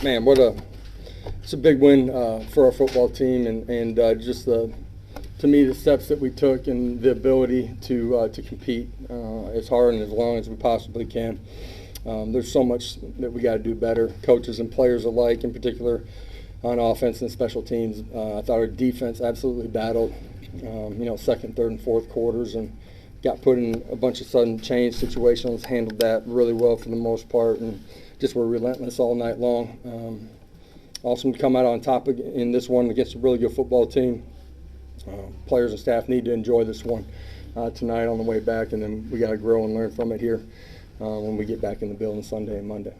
Man, it's a big win for our football team, and just to me, the steps that we took and the ability to compete as hard and as long as we possibly can. There's so much that we got to do better, coaches and players alike, in particular on offense and special teams. I thought our defense absolutely battled, second, third, and fourth quarters, and got put in a bunch of sudden change situations, handled that really well for the most part, and just were relentless all night long. Awesome to come out on top in this one against a really good football team. Players and staff need to enjoy this one tonight on the way back, and then we got to grow and learn from it here when we get back in the building Sunday and Monday.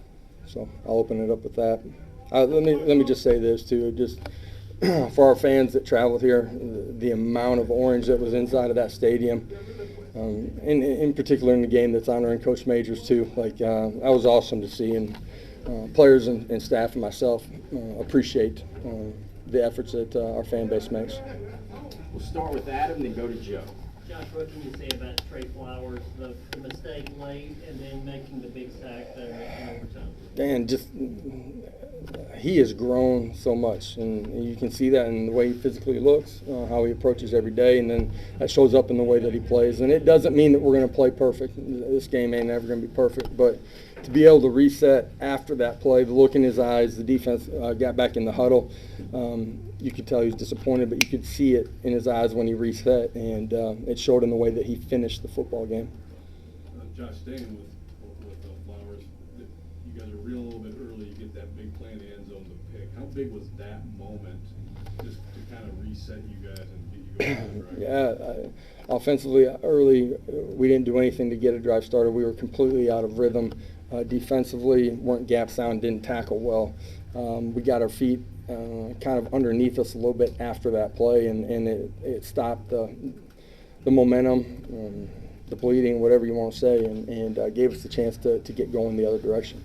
So I'll open it up with that. Let me just say this too, just for our fans that traveled here, the amount of orange that was inside of that stadium, in particular in the game that's honoring Coach Majors too. That was awesome to see, and players and staff and myself appreciate the efforts that our fan base makes. We'll start with Adam, then go to Joe. Josh, what can you say about Trey Flowers, the mistake late, and then making the big sack there in overtime? Dan, he has grown so much, and you can see that in the way he physically looks, how he approaches every day, and then that shows up in the way that he plays. And it doesn't mean that we're going to play perfect. This game ain't ever going to be perfect, but to be able to reset after that play, the look in his eyes, the defense got back in the huddle. You could tell he was disappointed, but you could see it in his eyes when he reset, and it showed in the way that he finished the football game. Josh, staying with Flowers, you guys are reeling a little bit early. You get that big play in the end zone, the pick. How big was that moment just to kind of reset you guys and get you going? Yeah, offensively early, we didn't do anything to get a drive started. We were completely out of rhythm. Defensively, weren't gap sound, didn't tackle well. We got our feet kind of underneath us a little bit after that play, and it stopped the momentum, the bleeding, whatever you want to say, and gave us the chance to get going the other direction.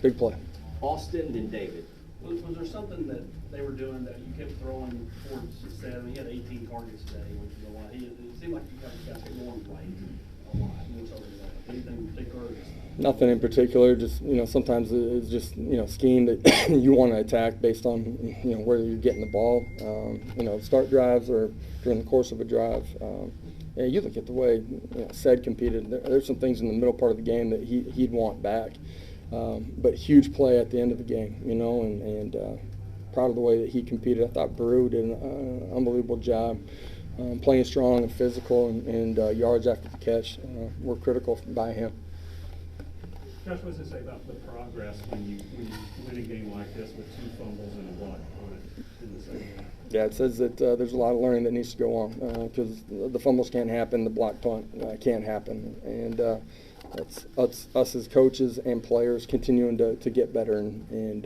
Big play. Austin, then David. Was there something that they were doing that you kept throwing towards success? I mean, he had 18 targets today, which is a lot. It seemed like you guys kept going right a lot, more so than that. Anything in particular? Nothing in particular. Just sometimes it's just scheme that you want to attack based on where you're getting the ball. Start drives or during the course of a drive. You look at the way Said competed. There's some things in the middle part of the game that he'd want back. But huge play at the end of the game, and proud of the way that he competed. I thought Baru did an unbelievable job playing strong and physical, and yards after the catch were critical by him. Josh, what does it say about the progress when you win a game like this with 2 fumbles and a block on it in the second half? Yeah, it says that there's a lot of learning that needs to go on because the fumbles can't happen, the block punt can't happen, and that's us as coaches and players continuing to get better, and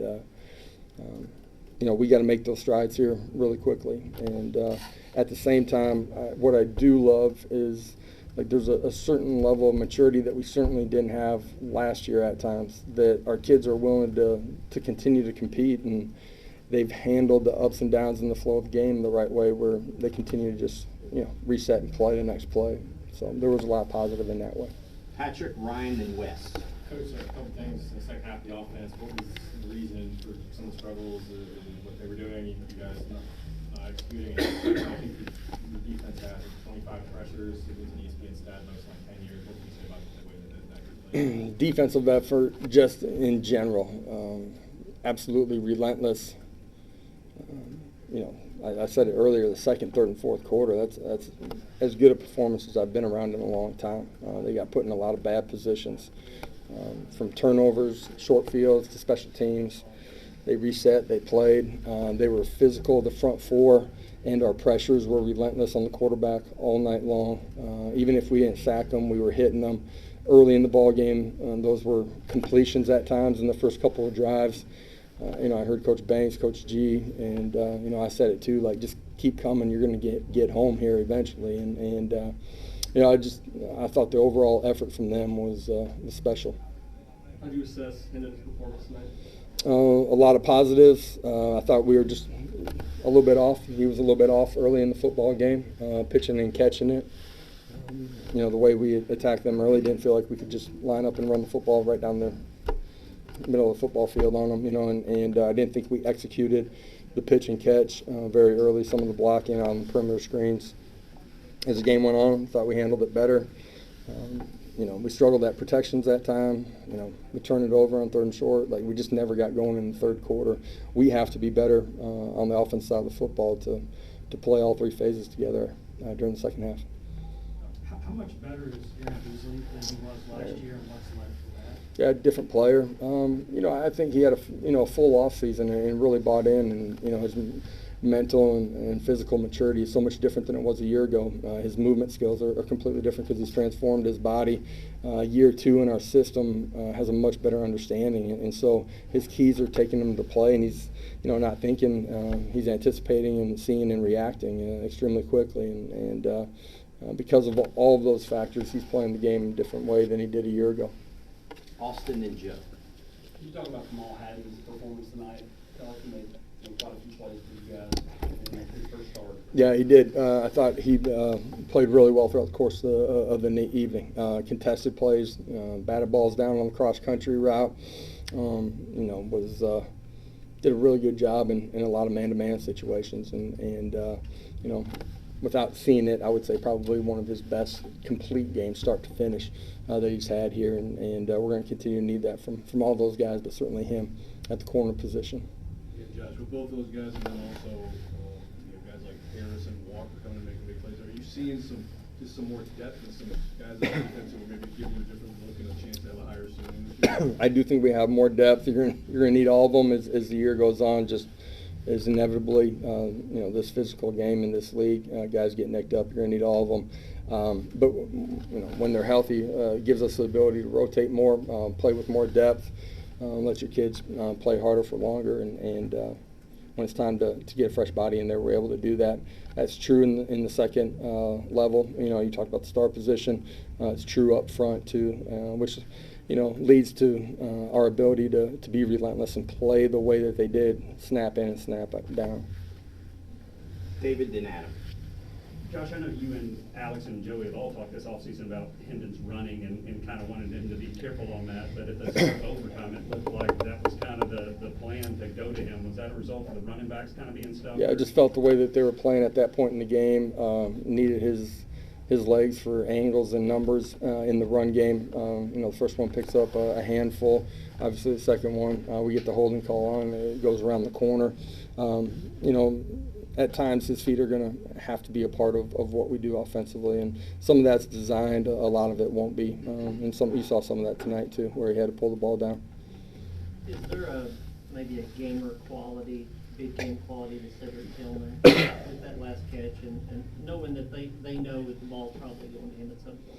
we got to make those strides here really quickly. And at the same time, what I do love is there's a certain level of maturity that we certainly didn't have last year at times, that our kids are willing to continue to compete, and they've handled the ups and downs in the flow of the game the right way, where they continue to just reset and play the next play. So there was a lot positive in that way. Patrick, Ryan, and Wes. Coach, a couple things in the second half of the offense. What was the reason for some of the struggles and what they were doing? You guys not executing. I think the defense had 25 pressures. It was an ESPN stat most like 10 years. What can you say about the way that played? Defensive effort, just in general, absolutely relentless. I said it earlier, the second, third, and fourth quarter, that's as good a performance as I've been around in a long time. They got put in a lot of bad positions, from turnovers, short fields, to special teams. They reset, they played. They were physical, the front four, and our pressures were relentless on the quarterback all night long. Even if we didn't sack them, we were hitting them early in the ball game. Those were completions at times in the first couple of drives. I heard Coach Banks, Coach G, and I said it too. Just keep coming. You're going to get home here eventually. And I thought the overall effort from them was special. How do you assess Hendon's performance tonight? A lot of positives. I thought we were just a little bit off. He was a little bit off early in the football game, pitching and catching it. The way we attacked them early, didn't feel like we could just line up and run the football right down middle of the football field on them, and I didn't think we executed the pitch and catch very early. Some of the blocking on the perimeter screens. As the game went on, thought we handled it better. We struggled at protections that time. We turned it over on 3rd and short. Like, we just never got going in the 3rd quarter. We have to be better on the offense side of the football to play all 3 phases together during the second half. How much better is Aaron Beasley than he was last year, and what's left for that? Yeah, different player. I think he had a full off season and really bought in, and his mental and physical maturity is so much different than it was a year ago. His movement skills are completely different because he's transformed his body. Year 2 in our system has a much better understanding, and so his keys are taking him to play, and he's not thinking, he's anticipating and seeing and reacting extremely quickly, and because of all of those factors, he's playing the game in a different way than he did a year ago. Austin and Joe. Can you talk about Kamal Haddon's performance tonight? I felt like he made quite a few plays for you guys in his first start. Yeah, he did. I thought he played really well throughout the course of the evening. Contested plays, batted balls down on the cross-country route. Did a really good job in a lot of man-to-man situations, and without seeing it, I would say probably one of his best complete games, start to finish, that he's had here, and we're going to continue to need that from all those guys, but certainly him at the corner position. Yeah, Josh, with both those guys, and then also guys like Harris and Walker coming and making big plays, are you seeing some more depth and some guys on defense who maybe give you a different look and a chance to have a higher ceiling this year? I do think we have more depth. You're going to need all of them as the year goes on. Just as inevitably, this physical game in this league, guys get nicked up. You're going to need all of them. But when they're healthy, it gives us the ability to rotate more, play with more depth, let your kids play harder for longer, and when it's time to get a fresh body in there, we're able to do that. That's true in the second level. You talked about the star position. It's true up front too, which leads to our ability to be relentless and play the way that they did, snap in and snap down. David, then Adam. Josh, I know you and Alex and Joey have all talked this offseason about Hendon's running and kind of wanted him to be careful on that, but at the start of overtime, it looked like that was kind of the plan to go to him. Was that a result of the running backs kind of being stuck? Yeah, I just felt the way that they were playing at that point in the game, needed his legs for angles and numbers in the run game. The first one picks up a handful. Obviously, the second one, we get the holding call on. It goes around the corner. At times, his feet are going to have to be a part of what we do offensively, and some of that's designed. A lot of it won't be. And you saw some of that tonight too, where he had to pull the ball down. Is there maybe a gamer quality, big game quality to Cedric Tillman with that last catch, and knowing that they know that the ball's probably going to him at some point?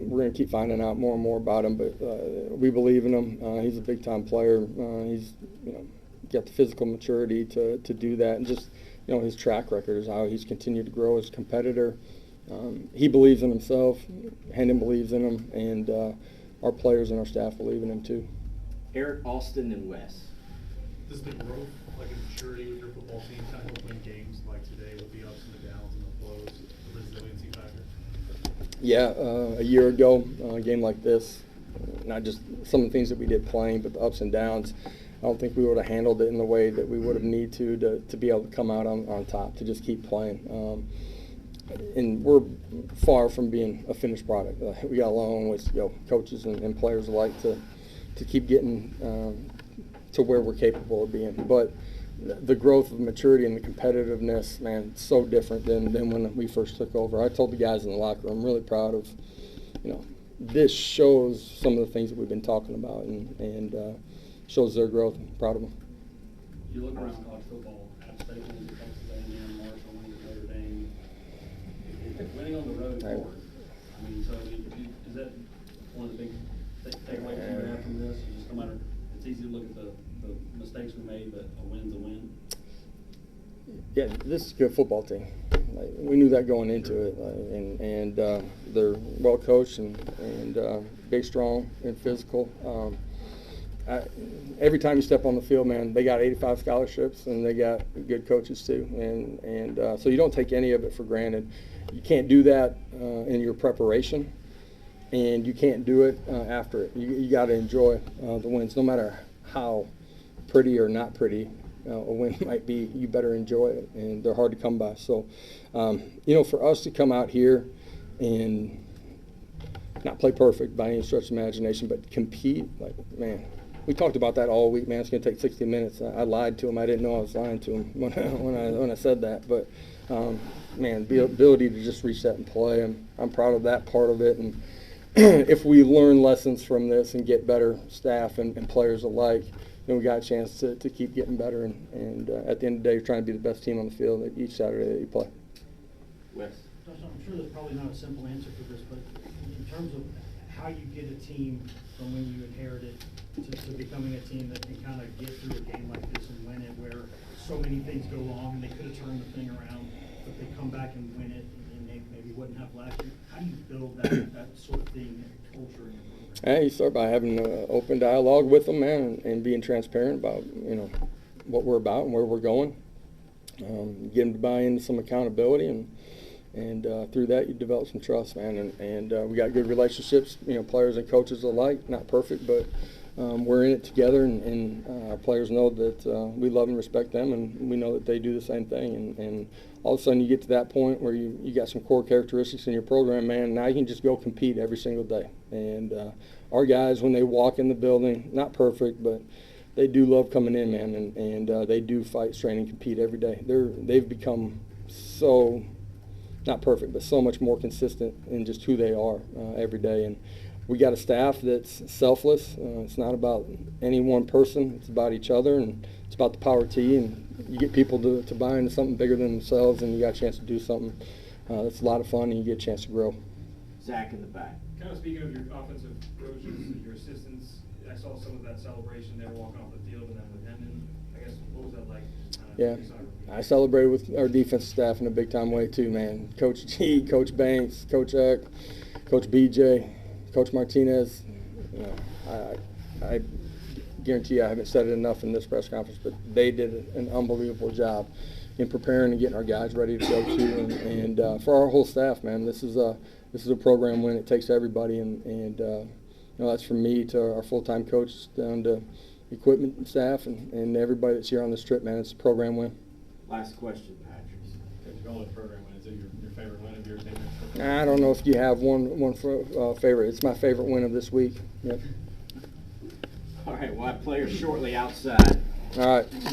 We're going to keep finding out more and more about him, but we believe in him. He's a big-time player. He's got the physical maturity to do that, and just his track record is how he's continued to grow as a competitor. He believes in himself. Hendon believes in him, and our players and our staff believe in him too. Eric, Austin, and Wes. Does the growth, like in maturity with your football team, kind of help win games like today with the ups and the downs and the flows, the resiliency factor? Yeah, a year ago, a game like this, not just some of the things that we did playing, but the ups and downs, I don't think we would have handled it in the way that we would have needed to be able to come out on top, to just keep playing. And we're far from being a finished product. We got a long ways to go. Coaches and players alike to keep getting to where we're capable of being. But the growth of maturity and the competitiveness, man, it's so different than when we first took over. I told the guys in the locker room, I'm really proud of, this shows some of the things that we've been talking about, and shows their growth. I'm proud of them. You look around college football, App State wins at Texas A&M, Marshall wins at Notre Dame. Winning on the road is hard. I mean, so is that one of the big takeaways you have from this? Is just no matter, it's easy to look at the mistakes we made, but a win's a win. Yeah, this is a good football team. We knew that going into it, and they're well coached and big, strong, and physical. Every time you step on the field, man, they got 85 scholarships and they got good coaches too, and so you don't take any of it for granted. You can't do that in your preparation, and you can't do it after it. You got to enjoy the wins, no matter how pretty or not pretty a win might be. You better enjoy it, and they're hard to come by. So, for us to come out here and not play perfect by any stretch of imagination, but compete, like, man, we talked about that all week, man. It's going to take 60 minutes. I lied to him. I didn't know I was lying to him when I said that. But, man, the ability to just reach that and play, I'm proud of that part of it. And if we learn lessons from this and get better staff and players alike, then we got a chance to keep getting better. And at the end of the day, you're trying to be the best team on the field each Saturday that you play. Wes. Josh, I'm sure there's probably not a simple answer for this, but in terms of how you get a team from when you inherit it to becoming a team that can kind of get through a game like this and win it, where so many things go wrong and they could have turned the thing around, but they come back and win it and they maybe wouldn't have last year. How do you build that sort of thing, that culture in your program? You start by having an open dialogue with them, man, and being transparent about, what we're about and where we're going. Get them to buy into some accountability, and through that you develop some trust, man. And we got good relationships, players and coaches alike. Not perfect, but we're in it together, and our players know that we love and respect them, and we know that they do the same thing. And all of a sudden you get to that point where you got some core characteristics in your program, man. Now you can just go compete every single day. And our guys, when they walk in the building, not perfect, but they do love coming in, man, and they do fight, strain, and compete every day. They've become so, not perfect, but so much more consistent in just who they are every day. And we got a staff that's selfless. It's not about any one person. It's about each other, and it's about the power T. And you get people to buy into something bigger than themselves, and you got a chance to do something that's a lot of fun, and you get a chance to grow. Zach in the back. Kind of speaking of your offensive coaches, your assistants, I saw some of that celebration. They were walking off the field and then with Hendon. I guess, what was that like? Yeah, I celebrated with our defensive staff in a big-time way too, man. Coach G, Coach Banks, Coach Eck, Coach BJ, Coach Martinez. I guarantee you I haven't said it enough in this press conference, but they did an unbelievable job in preparing and getting our guys ready to go to. And for our whole staff, man, this is a program win. It takes everybody, and that's from me to our full-time coach down to equipment and staff and everybody that's here on this trip, man. It's a program win. Last question, Patrick. Coach, going with program win, is it your favorite win of your team? I don't know if you have one favorite. It's my favorite win of this week. Yep. All right, we'll have players shortly outside. All right.